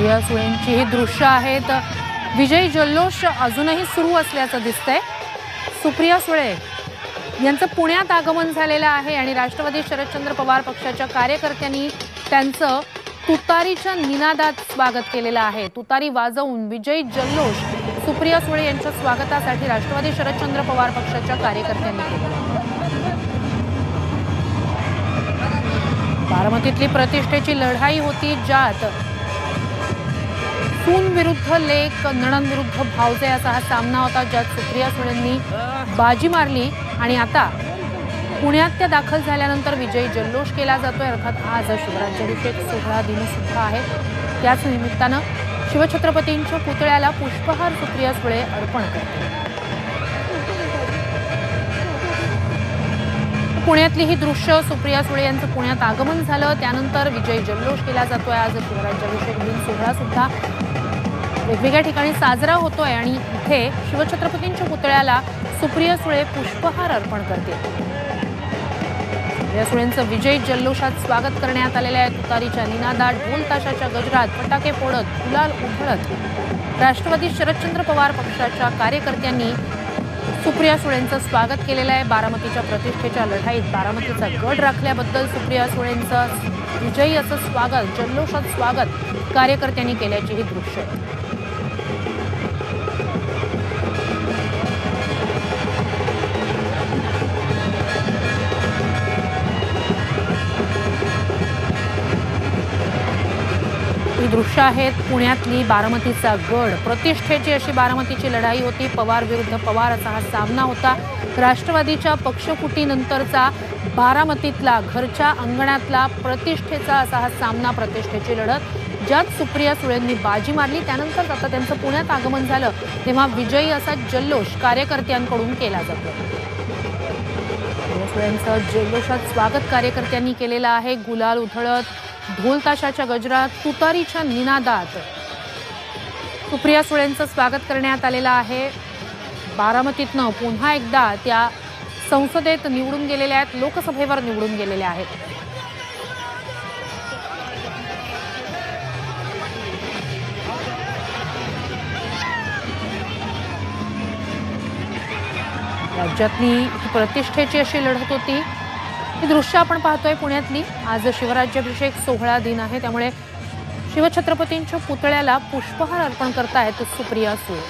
सुप्रिया सुळेंची ही दृश्य आहेत। विजयी जल्लोष अजूनही सुरू असल्याचं दिसतंय। सुप्रिया सुळे यांचं पुण्यात आगमन झालेलं आहे आणि राष्ट्रवादी शरदचंद्र पवार पक्षाच्या कार्यकर्त्यांनी त्यांचं तुतारीच्या निनादात स्वागत केलेलं आहे। तुतारी वाजवून विजयी जल्लोष सुप्रिया सुळे यांच्या स्वागतासाठी राष्ट्रवादी शरदचंद्र पवार पक्षाच्या कार्यकर्त्यांनी केलं। बारामतीतली प्रतिष्ठेची लढाई होती, ज्यात सून विरुद्ध लेक, नणंद विरुद्ध भावजे असा हा सामना होता, ज्यात सुप्रिया सुळेंनी बाजी मारली आणि आता पुण्यात त्या दाखल झाल्यानंतर विजयी जल्लोष केला जातोय। अर्थात आज शिवराज्याभिषेक सोहळा दिन सुद्धा आहे। त्याच निमित्तानं शिवछत्रपतींच्या पुतळ्याला पुष्पहार सुप्रिया सुळे अर्पण करते। पुण्यातली ही दृश्य, सुप्रिया सुळे यांचं पुण्यात आगमन झालं, त्यानंतर विजयी जल्लोष केला जातोय। आज शिवराज्याभिषेक दिन सोहळा सुद्धा वेगवेगळ्या ठिकाणी साजरा होतोय आणि इथे शिवछत्रपतींच्या पुतळ्याला सुप्रिया सुळे पुष्पहार अर्पण करते। सुप्रिया सुळेंचं विजयी जल्लोषात स्वागत करण्यात आलेलं आहे। तुतारीच्या निनादात, ढोल ताशाच्या गजरात, फटाके फोडत, गुलाल उधळत राष्ट्रवादी शरदचंद्र पवार पक्षाच्या कार्यकर्त्यांनी सुप्रिया सुळेंचं स्वागत केलेलं आहे। बारामतीच्या प्रतिष्ठेच्या लढाईत बारामतीचा गड राखल्याबद्दल सुप्रिया सुळेंचं विजयी असं स्वागत, जल्लोषात स्वागत कार्यकर्त्यांनी केल्याची ही दृश्य आहे। ही दृश्य आहेत पुण्यातली बारामतीचा गड, प्रतिष्ठेची अशी बारामतीची लढाई होती। पवार विरुद्ध पवार असा हा सामना होता। राष्ट्रवादीच्या पक्षफुटीनंतरचा बारामतीतला, घरच्या अंगणातला प्रतिष्ठेचा असा हा सामना, प्रतिष्ठेची लढत, ज्यात सुप्रिया सुळेंनी बाजी मारली। त्यानंतर आता त्यांचं पुण्यात आगमन झालं, तेव्हा विजयी असा जल्लोष कार्यकर्त्यांकडून केला जातो। सुप्रिया सुळेंचं जल्लोषात स्वागत कार्यकर्त्यांनी केलेलं आहे। गुलाल उधळत, ढोल ताशाच्या गजरात, तुतारीच्या निनादात सुप्रिया सुळेंचं स्वागत करण्यात आलेलं आहे। बारामतीतनं पुन्हा एकदा त्या संसदेत निवडून गेलेल्या आहेत, लोकसभेवर निवडून गेलेल्या आहेत। राज्यातली प्रतिष्ठेची अशी लढत होती। ही दृश्य आपण पाहतोय पुण्यातली। आज शिवराज्याभिषेक सोहळा दिन आहे, त्यामुळे शिवछत्रपतींच्या पुतळ्याला पुष्पहार अर्पण करतायत सुप्रिया सुळे।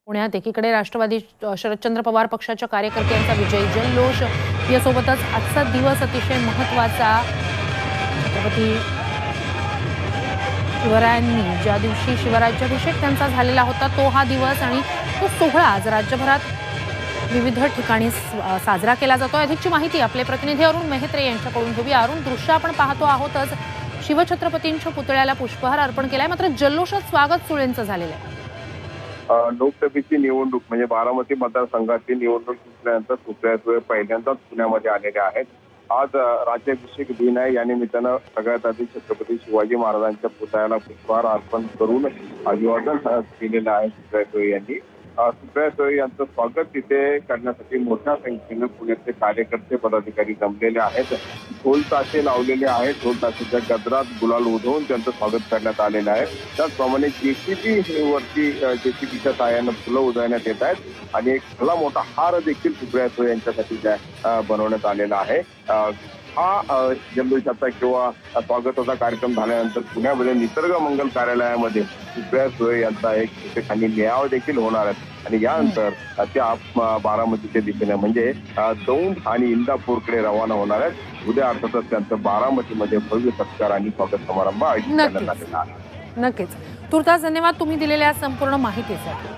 पुण्यात एकीकडे राष्ट्रवादी शरदचंद्र पवार पक्षाच्या कार्यकर्त्यांचा विजयी जल्लोष, यासोबतच आजचा दिवस अतिशय महत्त्वाचा। छत्रपती शिवरायांनी ज्या दिवशी शिवराज्याभिषेक त्यांचा झालेला होता तो हा दिवस आणि तो सोहळा आज राज्यभरात विविध ठिकाणी साजरा केला जातो। अधिकची माहिती आपले प्रतिनिधी अरुण मेहत्रे यांच्याकडून घेऊया। अरुण, दृश्य आपण पाहतो आहोतच, शिवछत्रपतींच्या पुतळ्याला पुष्पहार अर्पण केलाय, मात्र जल्लोषात स्वागत सुळेंचं झालेलं आहे। लोकसभेची निवडणूक म्हणजे बारामती मतदारसंघाची निवडणूक जिंकल्यानंतर सुप्रिया सुळे पहिल्यांदाच पुण्यामध्ये आलेल्या आहेत। आज राज्याभिषेक दिन आहे, या निमित्तानं सगळ्यात आधी छत्रपती शिवाजी महाराजांच्या पुतळ्याला पुष्पहार अर्पण करून अभिवादन केलेलं आहे सुप्रिया सुळे यांनी। सुप्रिया सुळे यांचं स्वागत तिथे करण्यासाठी मोठ्या संख्येनं पुण्याचे कार्यकर्ते, पदाधिकारी जमलेले आहेत। ढोल ताशे लावलेले आहेत, ढोल ताशेच्या गजरात गुलाल उधळून त्यांचं स्वागत करण्यात आलेलं आहे। त्याचप्रमाणे जेसीबी वरती जेसीबीच्या सहाय्यानं फुलं उधळण्यात येत आहेत आणि एक भला मोठा हार देखील सुप्रिया सुळे यांच्यासाठी बनवण्यात आलेला आहे। हा जल्लोषाचा किंवा स्वागताचा कार्यक्रम झाल्यानंतर पुण्यामध्ये निसर्ग मंगल कार्यालयामध्ये सुप्रिया सुळे यांचा एक ठिकाणी मेळावा देखील होणार आहे आणि यानंतर त्या बारामतीच्या दिशेने म्हणजे दौंड आणि इंदापूरकडे रवाना होणार आहेत। उद्या अर्थातच त्यांचं बारामतीमध्ये भव्य सत्कार आणि स्वागत समारंभ आयोजित करण्यात आलेला आहे। नक्कीच, तुर्तास धन्यवाद तुम्ही दिलेल्या संपूर्ण माहितीसाठी।